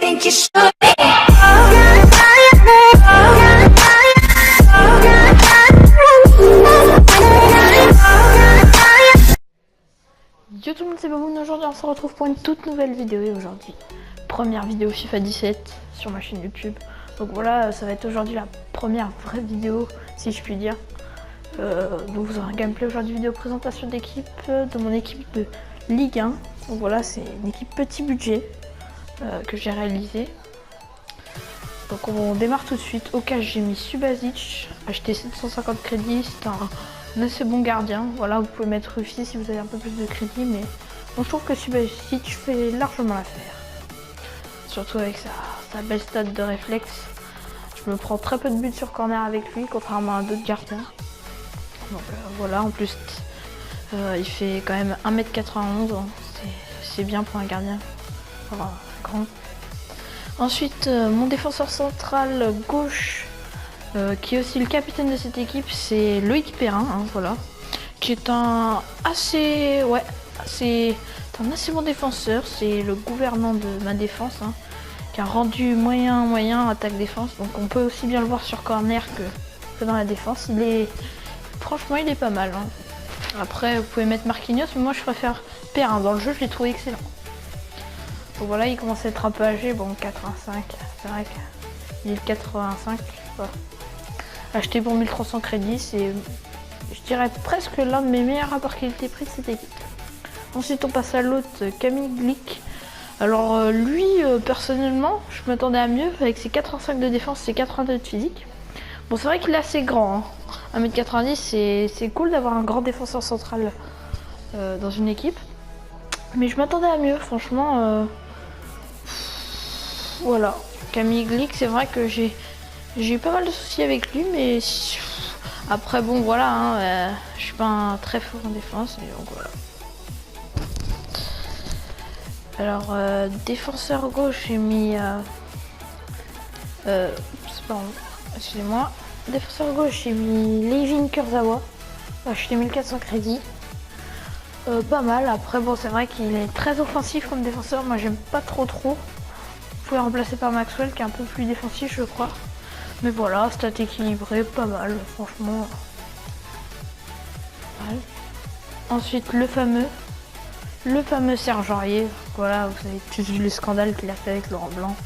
think you should. Yo tout le monde, c'est Baboun. Aujourd'hui on se retrouve pour une toute nouvelle vidéo et aujourd'hui première vidéo FIFA 17 sur ma chaîne YouTube. Donc voilà, ça va être aujourd'hui la première vraie vidéo si je puis dire. Donc vous aurez un gameplay aujourd'hui, vidéo présentation d'équipe, de mon équipe de Ligue 1. Donc voilà, c'est une équipe petit budget que j'ai réalisée. Donc on démarre tout de suite. Au cash j'ai mis Subasic, acheté 750 crédits, c'est un assez bon gardien. Voilà, vous pouvez mettre Rufy si vous avez un peu plus de crédit, mais bon, je trouve que Subasic fait largement l'affaire. Surtout avec sa belle stat de réflexe. Je me prends très peu de buts sur corner avec lui, contrairement à d'autres gardiens. Donc voilà, en plus il fait quand même 1m91, hein. C'est bien pour un gardien. Voilà, grand. Ensuite, mon défenseur central gauche, qui est aussi le capitaine de cette équipe, c'est Loïc Perrin, hein, voilà, qui est un assez bon défenseur. C'est le gouvernant de ma défense, hein, qui a rendu moyen attaque-défense. Donc on peut aussi bien le voir sur corner que dans la défense. Franchement, il est pas mal, hein. Après, vous pouvez mettre Marquinhos, mais moi je préfère Perrin. Dans le jeu, je l'ai trouvé excellent. Donc voilà, il commence à être un peu âgé, bon 85, c'est vrai qu'il est 85, voilà. Acheté pour 1300 crédits, c'est, je dirais, presque l'un de mes meilleurs rapports qualité-prix de cette équipe. Ensuite on passe à l'autre, Camille Glick. Alors lui, personnellement, je m'attendais à mieux, avec ses 85 de défense, ses 82 de physique. Bon, c'est vrai qu'il est assez grand, hein. 1m90, c'est cool d'avoir un grand défenseur central dans une équipe. Mais je m'attendais à mieux, franchement. Voilà, Camille Glick, c'est vrai que j'ai eu pas mal de soucis avec lui, mais après bon voilà, hein, je suis pas un très fort en défense, et donc voilà. Alors défenseur gauche, j'ai mis pardon, excusez-moi. Défenseur gauche, j'ai mis Levin Kurzawa, acheté 1400 crédits. Pas mal. Après bon, c'est vrai qu'il est très offensif comme défenseur, moi j'aime pas trop. Vous pouvez remplacer par Maxwell qui est un peu plus défensif, je crois. Mais voilà, stat équilibré, pas mal, franchement. Mal. Ensuite le fameux Serge Aurier. Voilà, vous avez tous vu le scandale qu'il a fait avec Laurent Blanc.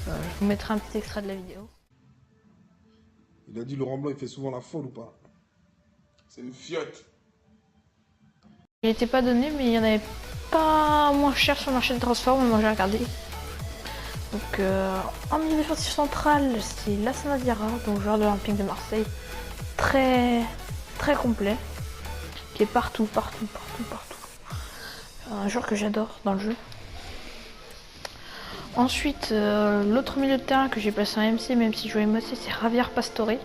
Je vous mettrai un petit extrait de la vidéo. Il a dit Laurent Blanc il fait souvent la folle ou pas? C'est une fiotte. Il n'était pas donné, mais il n'y en avait pas moins cher sur le marché de transfert, mais moi j'ai regardé. Donc en milieu défensif central, c'est Lassana Diarra, donc joueur de l'Olympique de Marseille, très complet, qui est partout. Un joueur que j'adore dans le jeu. Ensuite, l'autre milieu de terrain que j'ai placé en MC, même si je jouais MOC, c'est Javier Pastore.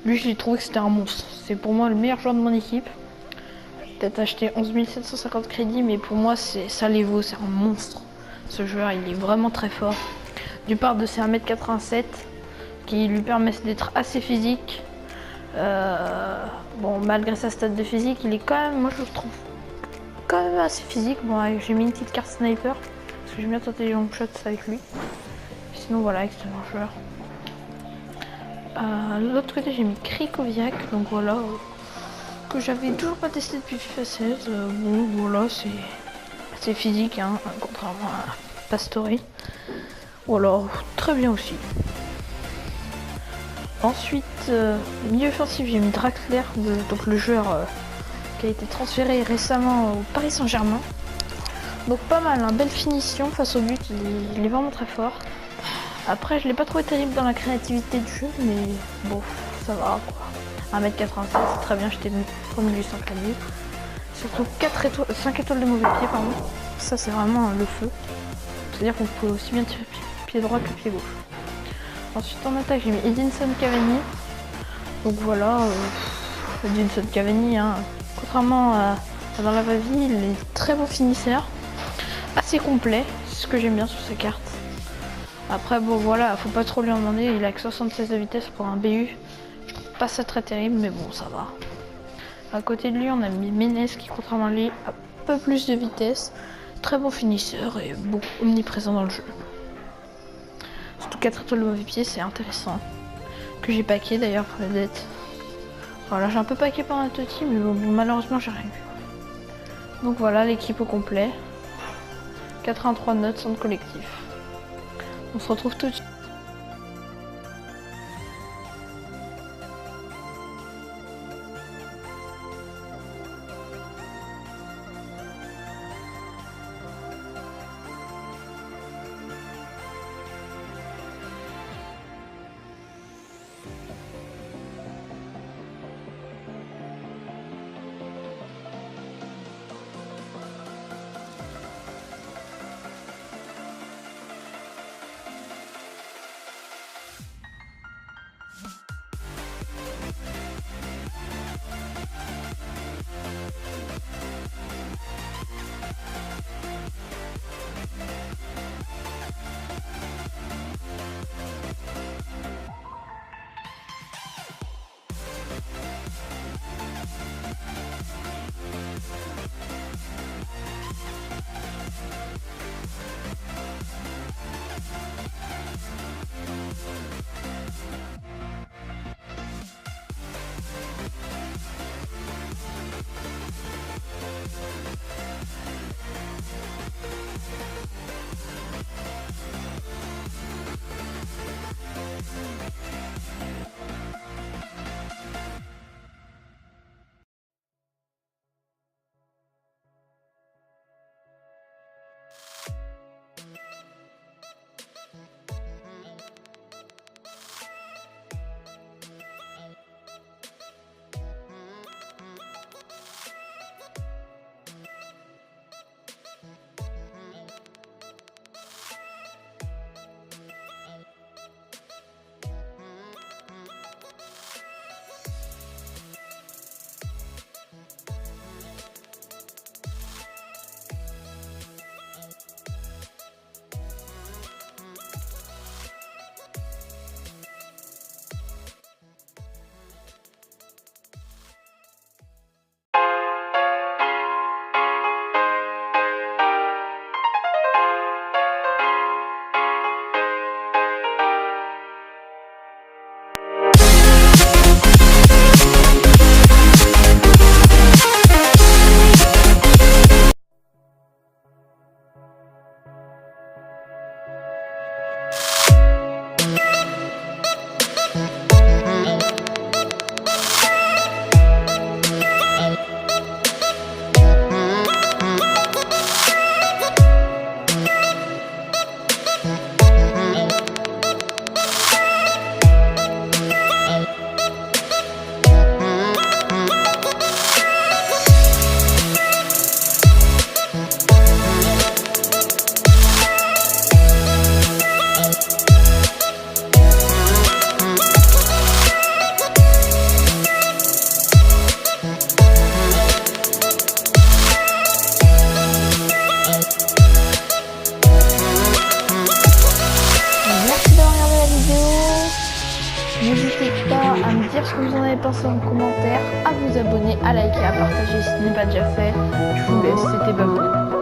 Lui, je l'ai trouvé que c'était un monstre. C'est pour moi le meilleur joueur de mon équipe. J'ai peut-être acheté 11 750 crédits, mais pour moi, ça les vaut, c'est un monstre. Ce joueur, il est vraiment très fort. Du part de ses 1m87, qui lui permet d'être assez physique. Bon, malgré sa stat de physique, il est quand même, moi je le trouve quand même assez physique. Bon, j'ai mis une petite carte sniper, parce que j'aime bien tenter les long shots avec lui. Sinon voilà, excellent joueur. De l'autre côté, j'ai mis Krikoviak, donc voilà, que j'avais toujours pas testé depuis FIFA 16. Bon, voilà, c'est physique, hein, contrairement à Pastore. Ou alors, très bien aussi. Ensuite, milieu offensif, j'ai mis Draxler, donc le joueur qui a été transféré récemment au Paris Saint-Germain. Donc pas mal, hein, belle finition face au but, il est vraiment très fort. Après, je l'ai pas trouvé terrible dans la créativité du jeu, mais bon, ça va quoi. 1m87, c'est très bien, j'étais venu pour 1800 crédits. Surtout 5 étoiles de mauvais pied, pardon. Ça, c'est vraiment le feu. C'est-à-dire qu'on peut aussi bien tirer pied droit que pied gauche. Ensuite en attaque, j'ai mis Edinson Cavani. Donc voilà, Edinson Cavani, hein, contrairement à dans la vraie vie, il est très bon finisseur. Assez complet, c'est ce que j'aime bien sur sa carte. Après bon voilà, faut pas trop lui en demander, il a que 76 de vitesse pour un BU. Je trouve pas ça très terrible, mais bon, ça va. À côté de lui, on a mis Ménez qui, contrairement à lui, a un peu plus de vitesse. Très bon finisseur et bon, omniprésent dans le jeu. 4 étoiles de mauvais pied, c'est intéressant. Que j'ai packé d'ailleurs pour les dettes. Voilà, j'ai un peu packé par un Toti, mais bon, malheureusement j'ai rien eu. Donc voilà, l'équipe au complet. 83 notes, centre collectif. On se retrouve tout de suite. N'hésitez pas à me dire ce que vous en avez pensé en commentaire, à vous abonner, à liker, à partager si ce n'est pas déjà fait. Je vous laisse, c'était Babou.